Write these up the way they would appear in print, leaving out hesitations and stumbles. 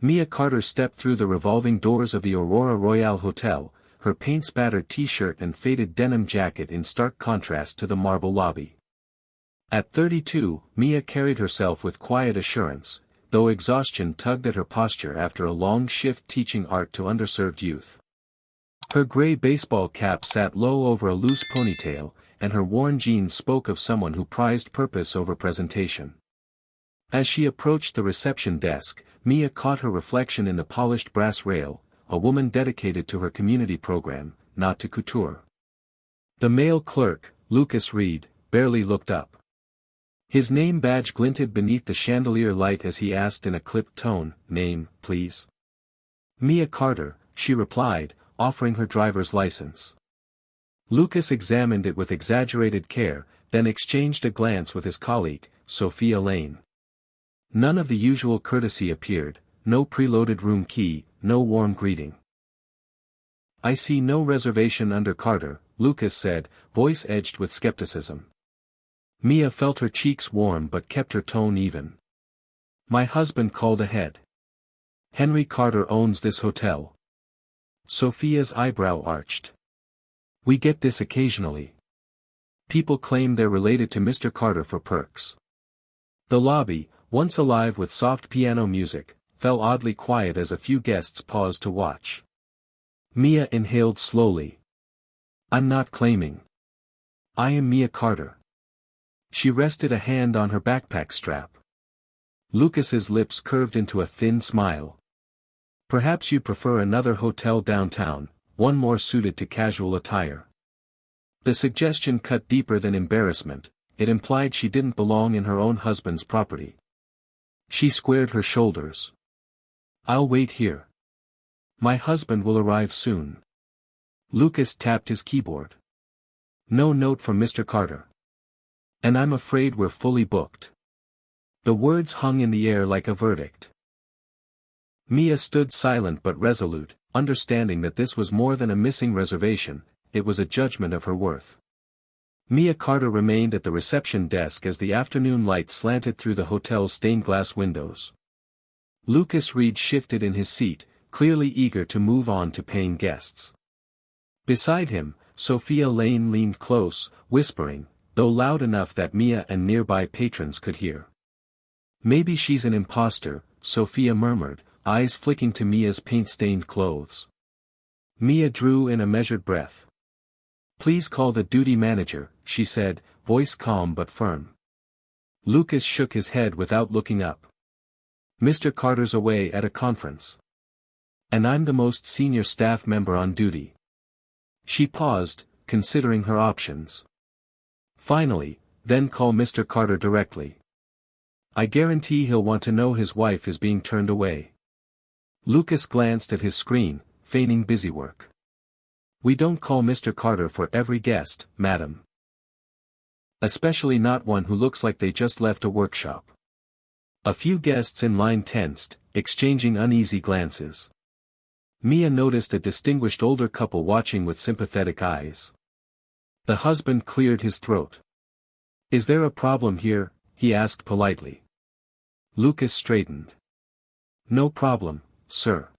Mia Carter stepped through the revolving doors of the Aurora Royale Hotel, her paint-spattered t-shirt and faded denim jacket in stark contrast to the marble lobby. At 32, Mia carried herself with quiet assurance, though exhaustion tugged at her posture after a long shift teaching art to underserved youth. Her gray baseball cap sat low over a loose ponytail, and her worn jeans spoke of someone who prized purpose over presentation. As she approached the reception desk, Mia caught her reflection in the polished brass rail, a woman dedicated to her community program, not to couture. The male clerk, Lucas Reed, barely looked up. His name badge glinted beneath the chandelier light as he asked in a clipped tone, "Name, please?" "Mia Carter," she replied, offering her driver's license. Lucas examined it with exaggerated care, then exchanged a glance with his colleague, Sophia Lane. None of the usual courtesy appeared, no preloaded room key, no warm greeting. "I see no reservation under Carter," Lucas said, voice edged with skepticism. Mia felt her cheeks warm but kept her tone even. "My husband called ahead. Henry Carter owns this hotel." Sophia's eyebrow arched. "We get this occasionally. People claim they're related to Mr. Carter for perks." The lobby, once alive with soft piano music, fell oddly quiet as a few guests paused to watch. Mia inhaled slowly. "I'm not claiming. I am Mia Carter." She rested a hand on her backpack strap. Lucas's lips curved into a thin smile. "Perhaps you prefer another hotel downtown, one more suited to casual attire." The suggestion cut deeper than embarrassment, it implied she didn't belong in her own husband's property. She squared her shoulders. "I'll wait here. My husband will arrive soon." Lucas tapped his keyboard. "No note from Mr. Carter. And I'm afraid we're fully booked." The words hung in the air like a verdict. Mia stood silent but resolute, understanding that this was more than a missing reservation, it was a judgment of her worth. Mia Carter remained at the reception desk as the afternoon light slanted through the hotel's stained-glass windows. Lucas Reed shifted in his seat, clearly eager to move on to paying guests. Beside him, Sophia Lane leaned close, whispering, though loud enough that Mia and nearby patrons could hear. "Maybe she's an imposter," Sophia murmured, eyes flicking to Mia's paint-stained clothes. Mia drew in a measured breath. "Please call the duty manager," she said, voice calm but firm. Lucas shook his head without looking up. "Mr. Carter's away at a conference. And I'm the most senior staff member on duty." She paused, considering her options. Finally, "Then call Mr. Carter directly. I guarantee he'll want to know his wife is being turned away." Lucas glanced at his screen, feigning busywork. "We don't call Mr. Carter for every guest, madam. Especially not one who looks like they just left a workshop." A few guests in line tensed, exchanging uneasy glances. Mia noticed a distinguished older couple watching with sympathetic eyes. The husband cleared his throat. "Is there a problem here?" he asked politely. Lucas straightened. "No problem, sir.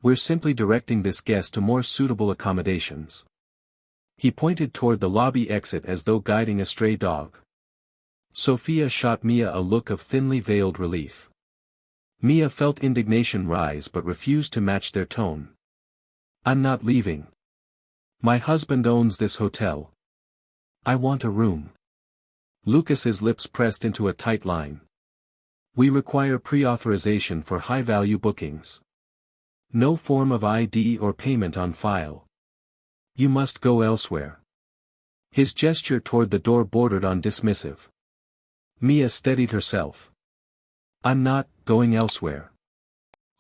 We're simply directing this guest to more suitable accommodations." He pointed toward the lobby exit as though guiding a stray dog. Sophia shot Mia a look of thinly veiled relief. Mia felt indignation rise but refused to match their tone. "I'm not leaving. My husband owns this hotel. I want a room." Lucas's lips pressed into a tight line. "We require pre-authorization for high-value bookings. No form of ID or payment on file. You must go elsewhere." His gesture toward the door bordered on dismissive. Mia steadied herself. "I'm not going elsewhere.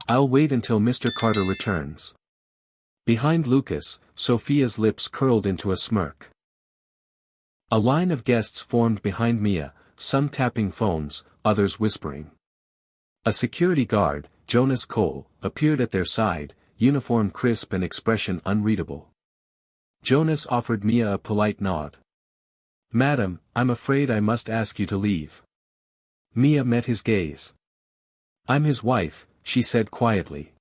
I'll wait until Mr. Carter returns." Behind Lucas, Sophia's lips curled into a smirk. A line of guests formed behind Mia, some tapping phones, others whispering. A security guard, Jonas Cole, appeared at their side, uniform crisp and expression unreadable. Jonas offered Mia a polite nod. "Madam, I'm afraid I must ask you to leave." Mia met his gaze. "I'm his wife," she said quietly.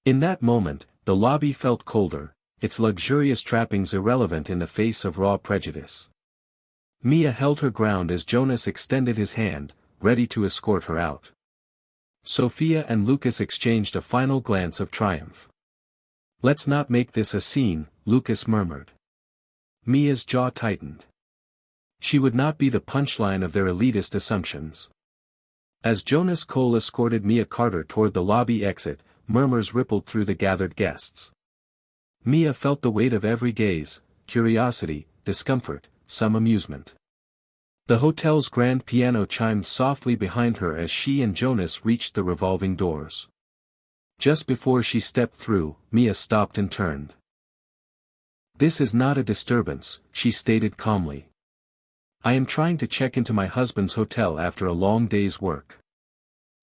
In that moment, the lobby felt colder, its luxurious trappings irrelevant in the face of raw prejudice. Mia held her ground as Jonas extended his hand, ready to escort her out. Sophia and Lucas exchanged a final glance of triumph. "Let's not make this a scene," Lucas murmured. Mia's jaw tightened. She would not be the punchline of their elitist assumptions. As Jonas Cole escorted Mia Carter toward the lobby exit, murmurs rippled through the gathered guests. Mia felt the weight of every gaze, curiosity, discomfort, some amusement. The hotel's grand piano chimed softly behind her as she and Jonas reached the revolving doors. Just before she stepped through, Mia stopped and turned. "This is not a disturbance," she stated calmly. "I am trying to check into my husband's hotel after a long day's work."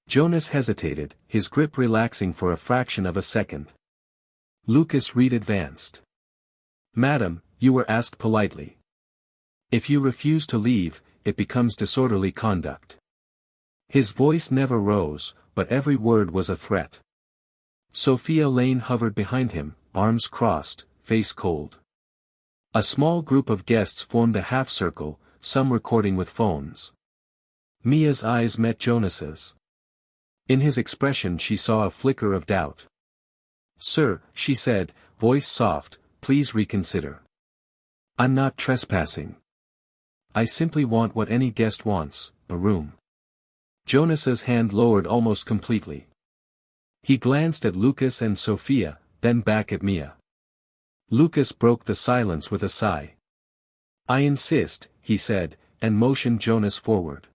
Jonas hesitated, his grip relaxing for a fraction of a second. Lucas Reed advanced. "Madam, you were asked politely. If you refuse to leave, it becomes disorderly conduct." His voice never rose, but every word was a threat. Sophia Lane hovered behind him, arms crossed, face cold. A small group of guests formed a half-circle, some recording with phones. Mia's eyes met Jonas's. In his expression she saw a flicker of doubt. "Sir," she said, voice soft, "please reconsider. I'm not trespassing. I simply want what any guest wants, a room." Jonas's hand lowered almost completely. He glanced at Lucas and Sophia, then back at Mia. Lucas broke the silence with a sigh. "I insist," he said, and motioned Jonas forward.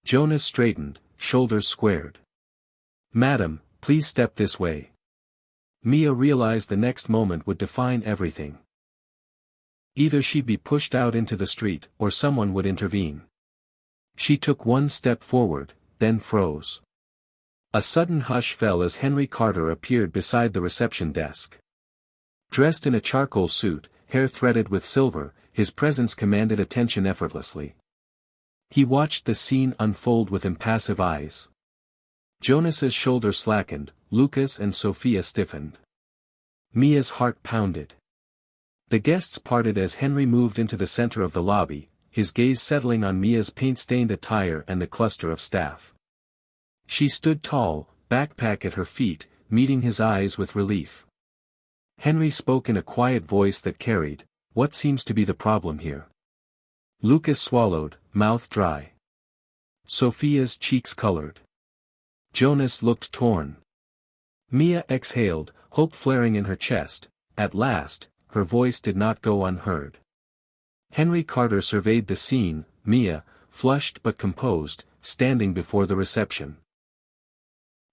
Jonas straightened, shoulders squared. "Madam, please step this way." Mia realized the next moment would define everything. Either she'd be pushed out into the street, or someone would intervene. She took one step forward, then froze. A sudden hush fell as Henry Carter appeared beside the reception desk. Dressed in a charcoal suit, hair threaded with silver, his presence commanded attention effortlessly. He watched the scene unfold with impassive eyes. Jonas's shoulders slackened, Lucas and Sophia stiffened. Mia's heart pounded. The guests parted as Henry moved into the center of the lobby, his gaze settling on Mia's paint-stained attire and the cluster of staff. She stood tall, backpack at her feet, meeting his eyes with relief. Henry spoke in a quiet voice that carried, "What seems to be the problem here?" Lucas swallowed, mouth dry. Sophia's cheeks colored. Jonas looked torn. Mia exhaled, hope flaring in her chest. At last, her voice did not go unheard. Henry Carter surveyed the scene, Mia, flushed but composed, standing before the reception.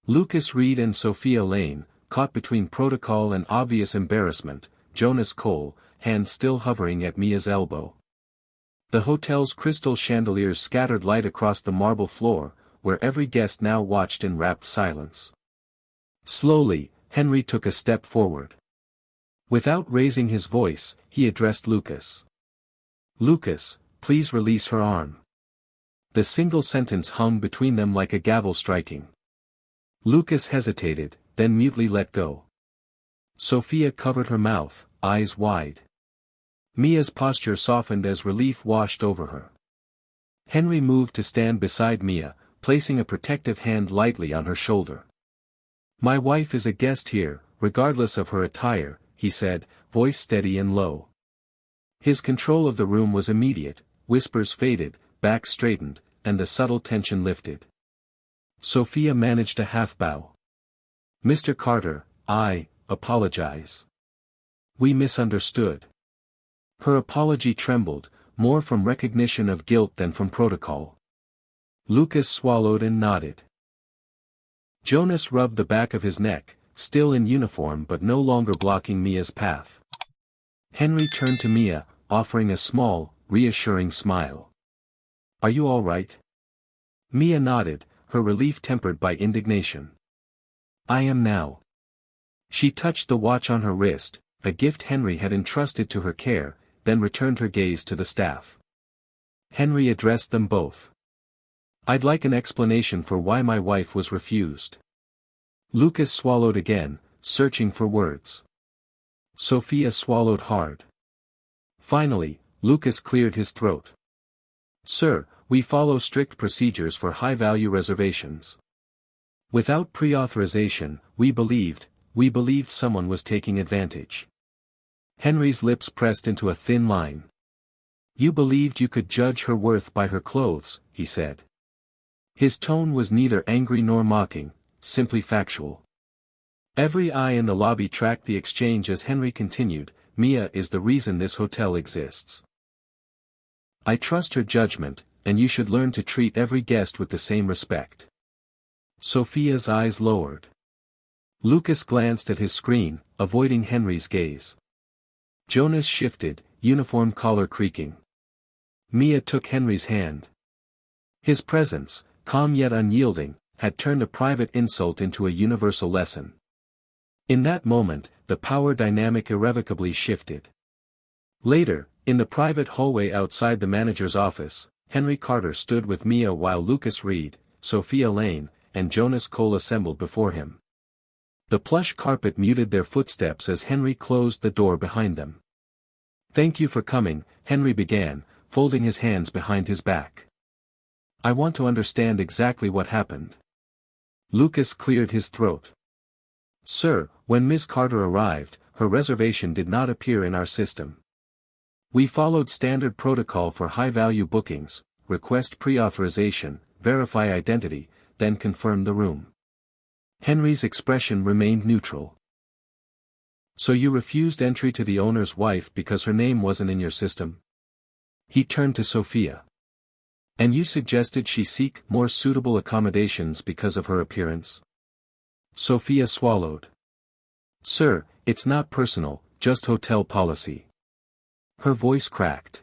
Lucas Reed and Sophia Lane, caught between protocol and obvious embarrassment, Jonas Cole, hands still hovering at Mia's elbow. The hotel's crystal chandeliers scattered light across the marble floor, where every guest now watched in rapt silence. Slowly, Henry took a step forward. Without raising his voice, he addressed Lucas. "Lucas, please release her arm." The single sentence hung between them like a gavel striking. Lucas hesitated, then mutely let go. Sophia covered her mouth, eyes wide. Mia's posture softened as relief washed over her. Henry moved to stand beside Mia, placing a protective hand lightly on her shoulder. "My wife is a guest here, regardless of her attire," he said, voice steady and low. His control of the room was immediate, whispers faded, back straightened, and the subtle tension lifted. Sophia managed a half bow. "Mr. Carter, I apologize. We misunderstood." Her apology trembled, more from recognition of guilt than from protocol. Lucas swallowed and nodded. Jonas rubbed the back of his neck, still in uniform but no longer blocking Mia's path. Henry turned to Mia, offering a small, reassuring smile. "Are you all right?" Mia nodded, her relief tempered by indignation. "I am now." She touched the watch on her wrist, a gift Henry had entrusted to her care, then returned her gaze to the staff. Henry addressed them both. "I'd like an explanation for why my wife was refused." Lucas swallowed again, searching for words. Sophia swallowed hard. Finally, Lucas cleared his throat. Sir, we follow strict procedures for high-value reservations. Without pre-authorization, we believed someone was taking advantage. Henry's lips pressed into a thin line. You believed you could judge her worth by her clothes, he said. His tone was neither angry nor mocking, simply factual. Every eye in the lobby tracked the exchange as Henry continued, Mia is the reason this hotel exists. I trust her judgment, and you should learn to treat every guest with the same respect. Sophia's eyes lowered. Lucas glanced at his screen, avoiding Henry's gaze. Jonas shifted, uniform collar creaking. Mia took Henry's hand. His presence, calm yet unyielding, had turned a private insult into a universal lesson. In that moment, the power dynamic irrevocably shifted. Later, in the private hallway outside the manager's office, Henry Carter stood with Mia while Lucas Reed, Sophia Lane, and Jonas Cole assembled before him. The plush carpet muted their footsteps as Henry closed the door behind them. Thank you for coming, Henry began, folding his hands behind his back. I want to understand exactly what happened. Lucas cleared his throat. Sir, when Ms. Carter arrived, her reservation did not appear in our system. We followed standard protocol for high-value bookings, request pre-authorization, verify identity, then confirm the room. Henry's expression remained neutral. So you refused entry to the owner's wife because her name wasn't in your system? He turned to Sophia. And you suggested she seek more suitable accommodations because of her appearance? Sophia swallowed. Sir, it's not personal, just hotel policy. Her voice cracked.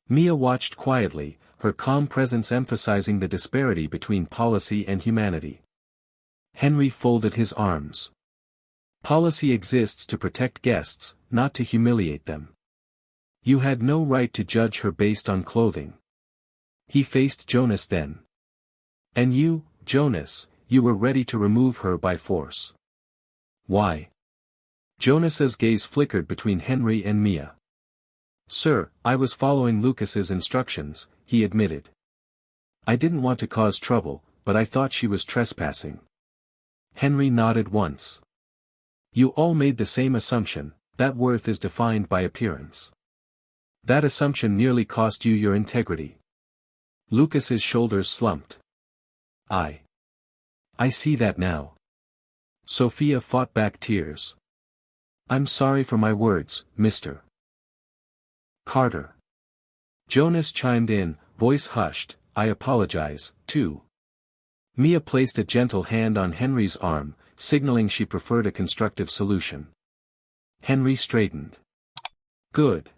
Mia watched quietly, her calm presence emphasizing the disparity between policy and humanity. Henry folded his arms. Policy exists to protect guests, not to humiliate them. You had no right to judge her based on clothing. He faced Jonas then. And you, Jonas, you were ready to remove her by force. Why? Jonas's gaze flickered between Henry and Mia. Sir, I was following Lucas's instructions, he admitted. I didn't want to cause trouble, but I thought she was trespassing. Henry nodded once. You all made the same assumption, that worth is defined by appearance. That assumption nearly cost you your integrity. Lucas's shoulders slumped. I see that now. Sophia fought back tears. I'm sorry for my words, Mr. Carter. Jonas chimed in, voice hushed, I apologize, too. Mia placed a gentle hand on Henry's arm, signaling she preferred a constructive solution. Henry straightened. Good.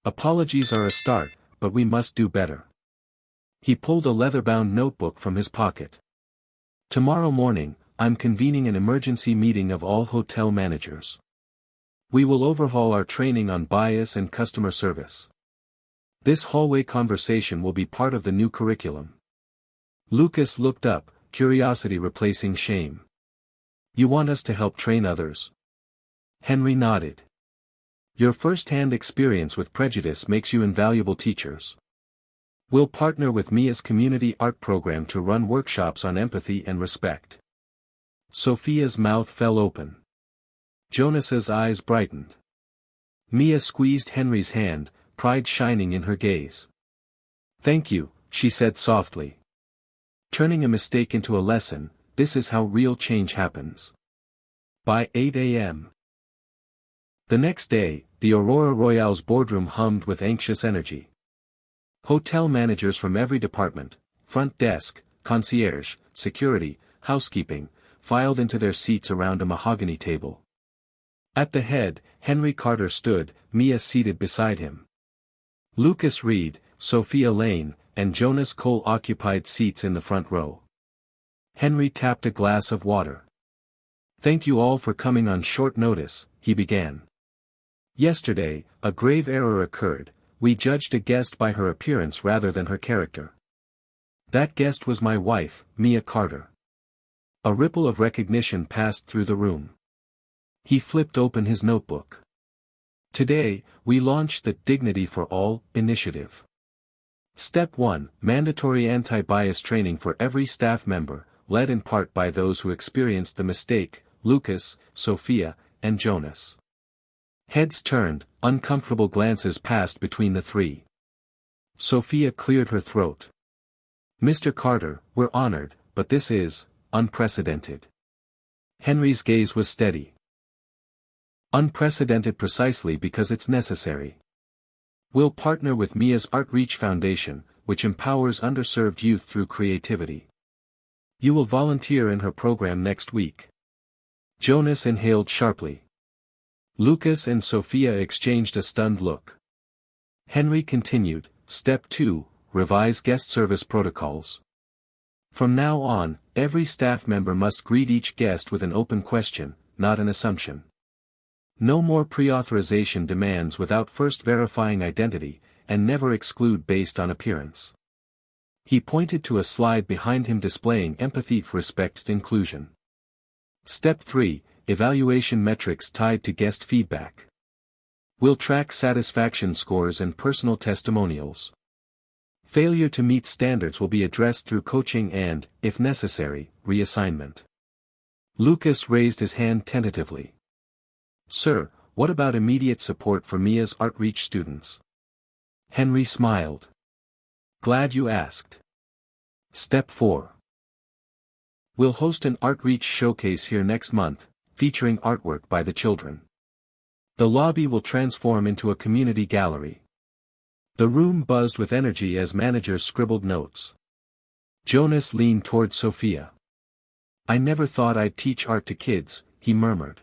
Apologies are a start, but we must do better. He pulled a leather-bound notebook from his pocket. Tomorrow morning, I'm convening an emergency meeting of all hotel managers. We will overhaul our training on bias and customer service. This hallway conversation will be part of the new curriculum. Lucas looked up, curiosity replacing shame. You want us to help train others? Henry nodded. Your first-hand experience with prejudice makes you invaluable teachers. We'll partner with Mia's community art program to run workshops on empathy and respect. Sophia's mouth fell open. Jonas's eyes brightened. Mia squeezed Henry's hand, pride shining in her gaze. Thank you, she said softly. Turning a mistake into a lesson, this is how real change happens. By 8 a.m. The next day, the Aurora Royale's boardroom hummed with anxious energy. Hotel managers from every department, front desk, concierge, security, housekeeping, filed into their seats around a mahogany table. At the head, Henry Carter stood, Mia seated beside him. Lucas Reed, Sophia Lane, and Jonas Cole occupied seats in the front row. Henry tapped a glass of water. Thank you all for coming on short notice, he began. Yesterday, a grave error occurred, we judged a guest by her appearance rather than her character. That guest was my wife, Mia Carter. A ripple of recognition passed through the room. He flipped open his notebook. Today, we launched the Dignity for All initiative. Step 1, mandatory anti-bias training for every staff member, led in part by those who experienced the mistake, Lucas, Sophia, and Jonas. Heads turned, uncomfortable glances passed between the three. Sophia cleared her throat. Mr. Carter, we're honored, but this is unprecedented. Henry's gaze was steady. Unprecedented precisely because it's necessary. We'll partner with Mia's Outreach Foundation, which empowers underserved youth through creativity. You will volunteer in her program next week. Jonas inhaled sharply. Lucas and Sophia exchanged a stunned look. Henry continued, Step 2, revise guest service protocols. From now on, every staff member must greet each guest with an open question, not an assumption. No more pre-authorization demands without first verifying identity, and never exclude based on appearance. He pointed to a slide behind him displaying empathy, respect, inclusion. Step 3, evaluation metrics tied to guest feedback. We'll track satisfaction scores and personal testimonials. Failure to meet standards will be addressed through coaching and, if necessary, reassignment. Lucas raised his hand tentatively. Sir, what about immediate support for Mia's Outreach students? Henry smiled. Glad you asked. Step 4. We'll host an Outreach showcase here next month, featuring artwork by the children. The lobby will transform into a community gallery. The room buzzed with energy as managers scribbled notes. Jonas leaned toward Sophia. I never thought I'd teach art to kids, he murmured.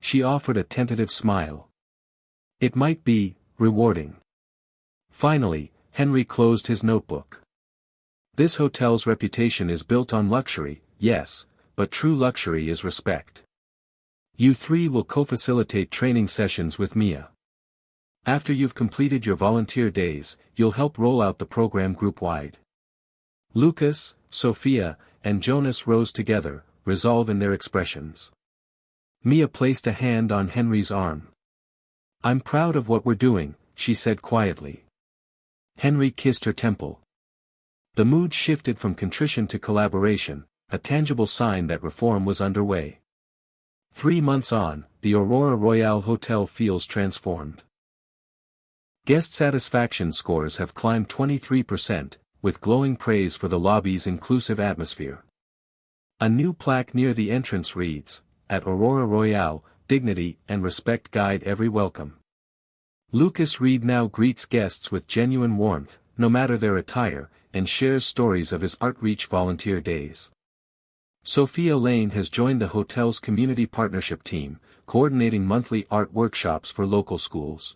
She offered a tentative smile. It might be rewarding. Finally, Henry closed his notebook. This hotel's reputation is built on luxury, yes, but true luxury is respect. You three will co-facilitate training sessions with Mia. After you've completed your volunteer days, you'll help roll out the program group-wide. Lucas, Sophia, and Jonas rose together, resolve in their expressions. Mia placed a hand on Henry's arm. I'm proud of what we're doing, she said quietly. Henry kissed her temple. The mood shifted from contrition to collaboration, a tangible sign that reform was underway. 3 months on, the Aurora Royale Hotel feels transformed. Guest satisfaction scores have climbed 23%, with glowing praise for the lobby's inclusive atmosphere. A new plaque near the entrance reads, At Aurora Royale, dignity and respect guide every welcome. Lucas Reed now greets guests with genuine warmth, no matter their attire, and shares stories of his Outreach volunteer days. Sophia Lane has joined the hotel's community partnership team, coordinating monthly art workshops for local schools.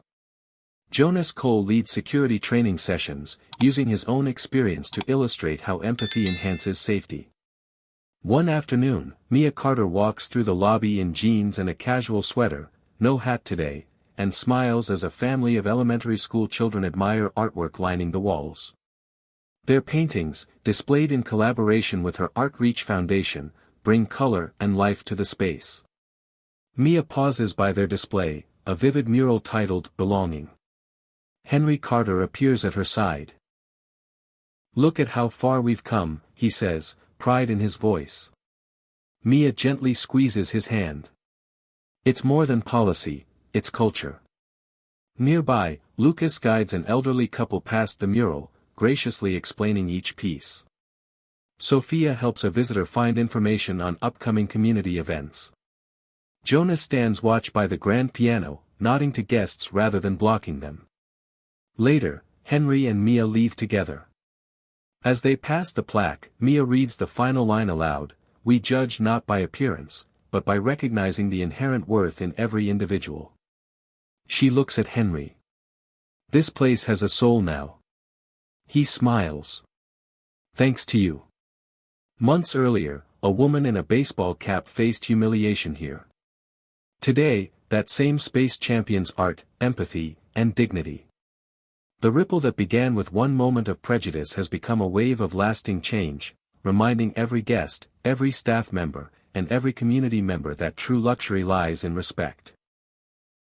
Jonas Cole leads security training sessions, using his own experience to illustrate how empathy enhances safety. One afternoon, Mia Carter walks through the lobby in jeans and a casual sweater, no hat today, and smiles as a family of elementary school children admire artwork lining the walls. Their paintings, displayed in collaboration with her Outreach Foundation, bring color and life to the space. Mia pauses by their display, a vivid mural titled Belonging. Henry Carter appears at her side. Look at how far we've come, he says, pride in his voice. Mia gently squeezes his hand. It's more than policy, it's culture. Nearby, Lucas guides an elderly couple past the mural, graciously explaining each piece. Sophia helps a visitor find information on upcoming community events. Jonas stands watch by the grand piano, nodding to guests rather than blocking them. Later, Henry and Mia leave together. As they pass the plaque, Mia reads the final line aloud, We judge not by appearance, but by recognizing the inherent worth in every individual. She looks at Henry. This place has a soul now. He smiles. Thanks to you. Months earlier, a woman in a baseball cap faced humiliation here. Today, that same space champions art, empathy, and dignity. The ripple that began with one moment of prejudice has become a wave of lasting change, reminding every guest, every staff member, and every community member that true luxury lies in respect.